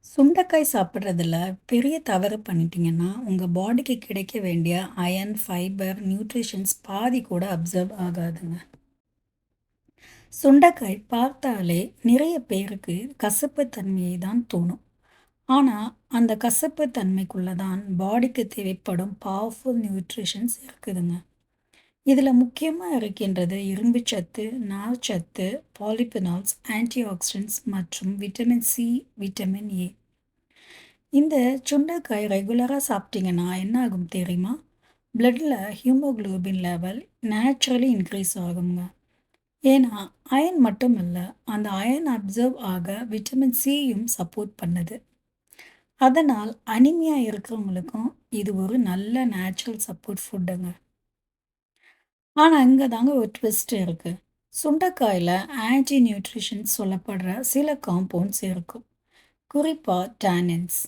சுண்டைக்காய் சாப்பிட்றதுல பெரிய தவறு பண்ணிட்டீங்கன்னா, உங்க பாடிக்கு கிடைக்க வேண்டிய அயர்ன், ஃபைபர், நியூட்ரிஷன்ஸ் பாதி கூட அப்சர்வ் ஆகாதுங்க. சுண்டைக்காய் பார்த்தாலே நிறைய பேருக்கு கசப்பு தன்மையை தான் தோணும். ஆனா, அந்த கசப்பு தன்மைக்குள்ள தான் பாடிக்கு தேவைப்படும் பவர்ஃபுல் நியூட்ரிஷன்ஸ் இருக்குதுங்க. இதுல முக்கியமா இருக்கின்றது இரும்புச்சத்து, நார்ச்சத்து, பாலிஃபெனால்ஸ், ஆன்டிஆக்சிடென்ட்ஸ் மற்றும் விட்டமின் சி, விட்டமின் ஏ. இந்த சுண்டைக்காய் ரெகுலரா சாப்பிட்டீங்கன்னா என்ன ஆகும் தெரியுமா? பிளட்ல ஹீமோகுளோபின் லெவல் நேச்சுரலி இன்க்ரீஸ் ஆகுங்க. ஏன்னா அயன் மட்டும் இல்லை, அந்த அயன் அப்சர்வ் ஆக விட்டமின் சியும் சப்போர்ட் பண்ணுது. அதனால் அனிமியா இருக்கிறவங்களுக்கும் இது ஒரு நல்ல நேச்சுரல் சப்போர்ட் ஃபுட்டுங்க. ஆனால் இங்கே தாங்க ஒரு ட்விஸ்ட் இருக்கு. சுண்டைக்காயில் ஆன்டி நியூட்ரிஷன்ஸ் சொல்லப்படுற சில காம்பவுண்ட்ஸ் இருக்கும். குறிப்பாக டேனின்ஸ்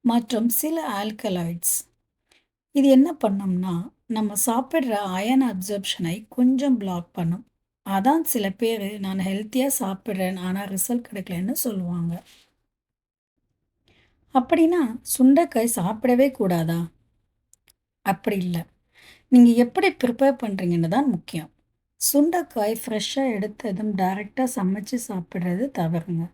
மற்றும் சில ஆல்கலாய்ட்ஸ். இது என்ன பண்ணும்னா, நம்ம சாப்பிட்ற அயன் அப்சர்ப்ஷனை கொஞ்சம் பிளாக் பண்ணும். அதான் சில பேர் நான் ஹெல்த்தியாக சாப்பிட்றேன் ஆனால் ரிசல்ட் கிடைக்கலன்னு சொல்லுவாங்க. அப்படின்னா சுண்டைக்காய் சாப்பிடவே கூடாதா? அப்படி இல்லை. நீங்கள் எப்படி ப்ரிப்பேர் பண்ணுறீங்கன்னு தான் முக்கியம். சுண்டைக்காய் ஃப்ரெஷ்ஷாக எடுத்ததும் டைரெக்டாக சமைச்சு சாப்பிட்றது தவறுங்க.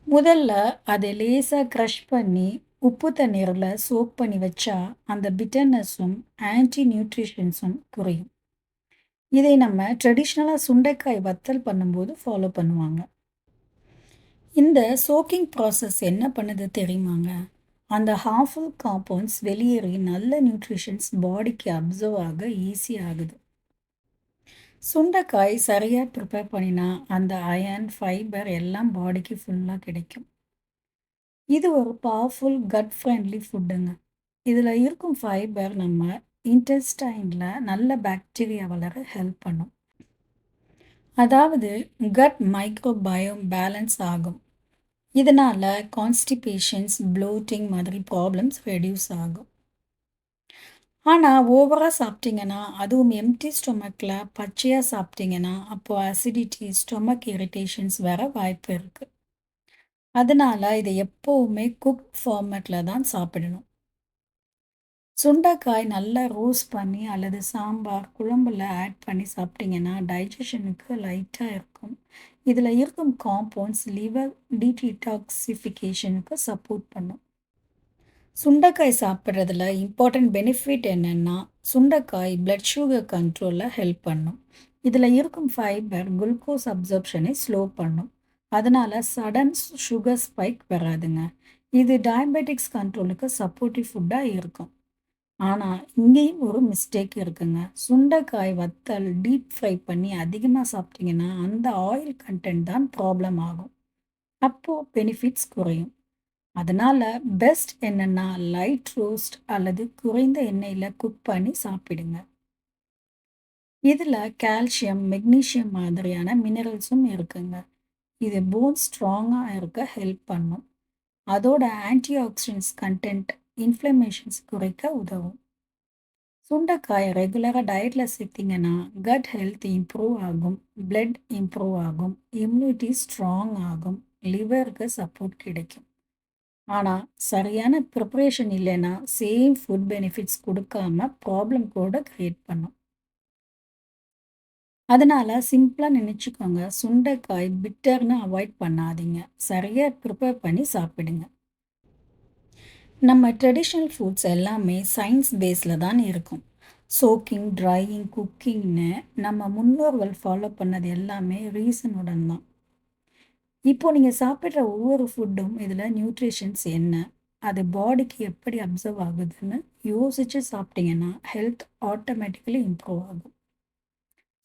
முதல்ல அதை லேசாக க்ரஷ் பண்ணி உப்பு தண்ணீரில் சோக் பண்ணி வச்சா அந்த பிட்டர்னஸும் ஆன்டி நியூட்ரிஷன்ஸும் குறையும். இதை நம்ம ட்ரெடிஷ்னலாக சுண்டைக்காய் வத்தல் பண்ணும்போது ஃபாலோ பண்ணுவாங்க. இந்த சோக்கிங் ப்ராசஸ் என்ன பண்ணுது தெரியுமாங்க? அந்த ஹார்ம்ஃபுல் காம்பவுண்ட்ஸ் வெளியேறி நல்ல நியூட்ரிஷன்ஸ் பாடிக்கு அப்சர்வ் ஆக ஈஸி ஆகுது. சுண்டைக்காய் சரியாக ப்ரிப்பேர் பண்ணினா அந்த அயன், ஃபைபர் எல்லாம் பாடிக்கு ஃபுல்லாக கிடைக்கும். இது ஒரு பவர்ஃபுல் கட் ஃப்ரெண்ட்லி ஃபுட்டுங்க. இதில் இருக்கும் ஃபைபர் நம்ம இன்டெஸ்டைனில் நல்ல பாக்டீரியா வளர ஹெல்ப் பண்ணும். அதாவது கட் மைக்ரோபயோம் பேலன்ஸ் ஆகும். இதனால் கான்ஸ்டிபேஷன்ஸ், ப்ளோட்டிங் மாதிரி ப்ராப்ளம்ஸ் ரெடியூஸ் ஆகும். ஆனால் ஓவராக சாப்பிட்டீங்கன்னா, அதுவும் எம்டி ஸ்டொமக்கில் பச்சையாக சாப்பிட்டீங்கன்னா, அப்போது அசிடிட்டி, ஸ்டொமக் இரிட்டேஷன்ஸ் வர வாய்ப்பு இருக்குது. அதனால் இதை எப்போவுமே குக் ஃபார்மேட்டில் தான் சாப்பிடணும். சுண்டைக்காய் நல்லா ரோஸ்ட் பண்ணி அல்லது சாம்பார், குழம்புல ஆட் பண்ணி சாப்பிட்டீங்கன்னா டைஜஷனுக்கு லைட்டாக இருக்கும். இதில் இருக்கும் காம்பவுண்ட்ஸ் லிவர் டீடாக்சிஃபிகேஷனுக்கு சப்போர்ட் பண்ணும். சுண்டைக்காய் சாப்பிட்றதுல இம்பார்ட்டன்ட் பெனிஃபிட் என்னென்னா, சுண்டைக்காய் பிளட் சுகர் கண்ட்ரோலில் ஹெல்ப் பண்ணும். இதில் இருக்கும் ஃபைபர் குளுக்கோஸ் அப்சர்ப்ஷனை ஸ்லோ பண்ணும். அதனால் சடன் சுகர் ஸ்பைக் வராதுங்க. இது டயபெட்டிக்ஸ் கண்ட்ரோலுக்கு சப்போர்ட்டிவ் ஃபுட்டாக இருக்கும். ஆனால் இங்கேயும் ஒரு மிஸ்டேக் இருக்குங்க. சுண்டைக்காய் வத்தல் டீப் ஃப்ரை பண்ணி அதிகமாக சாப்பிட்டீங்கன்னா அந்த ஆயில் கண்டென்ட் தான் ப்ராப்ளம் ஆகும். அப்போது பெனிஃபிட்ஸ் குறையும். அதனால் பெஸ்ட் என்னென்னா லைட் ரோஸ்ட் அல்லது குறைந்த எண்ணெயில் குக் பண்ணி சாப்பிடுங்க. இதில் கால்சியம், மெக்னீஷியம் மாதிரியான மினரல்ஸும் இருக்குங்க. இது போன் ஸ்ட்ராங்காக இருக்க ஹெல்ப் பண்ணும். அதோட ஆன்டிஆக்சிடென்ட்ஸ் கண்டென்ட் இன்ஃப்ளமேஷன்ஸ் குறைக்க உதவும். சுண்டைக்காய் ரெகுலராக டயட்டில் சேர்த்திங்கன்னா கட் ஹெல்த் இம்ப்ரூவ் ஆகும், பிளட் இம்ப்ரூவ் ஆகும், இம்யூனிட்டி ஸ்ட்ராங் ஆகும், லிவருக்கு சப்போர்ட் கிடைக்கும். ஆனால் சரியான ப்ரிப்பரேஷன் இல்லைன்னா சேம் ஃபுட் பெனிஃபிட்ஸ் கொடுக்காம ப்ராப்ளம் கூட க்ரியேட் பண்ணும். அதனால் சிம்பிளாக நினச்சிக்கோங்க, சுண்டைக்காய் பிட்டர்னு அவாய்ட் பண்ணாதீங்க. சரியாக ப்ரிப்பேர் பண்ணி சாப்பிடுங்க. நம்ம ட்ரெடிஷ்னல் ஃபுட்ஸ் எல்லாமே சயின்ஸ் பேஸில் தான் இருக்கும். சோக்கிங், ட்ரையிங், குக்கிங்னு நம்ம முன்னோர்கள் ஃபாலோ பண்ணது எல்லாமே ரீசனுடன் தான். இப்போ நீங்கள் சாப்பிட்ற ஒவ்வொரு ஃபுட்டும் இதில் நியூட்ரிஷன்ஸ் என்ன, அது பாடிக்கு எப்படி அப்சர்வ் ஆகுதுன்னு யோசித்து சாப்பிட்டீங்கன்னா ஹெல்த் ஆட்டோமேட்டிக்கலி இம்ப்ரூவ் ஆகும்.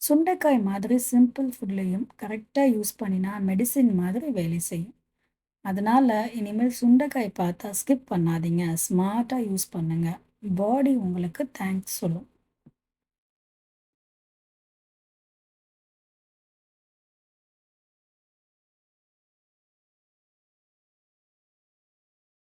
சுண்டைக்காய் மாதிரி சிம்பிள் ஃபுட்லேயும் கரெக்டாக யூஸ் பண்ணினா மெடிசின் மாதிரி வேலை செய்யும். அதனால் இனிமேல் சுண்டைக்காய் பார்த்தா ஸ்கிப் பண்ணாதீங்க, ஸ்மார்ட்டாக யூஸ் பண்ணுங்கள். பாடி உங்களுக்கு தேங்க்ஸ் சொல்லும்.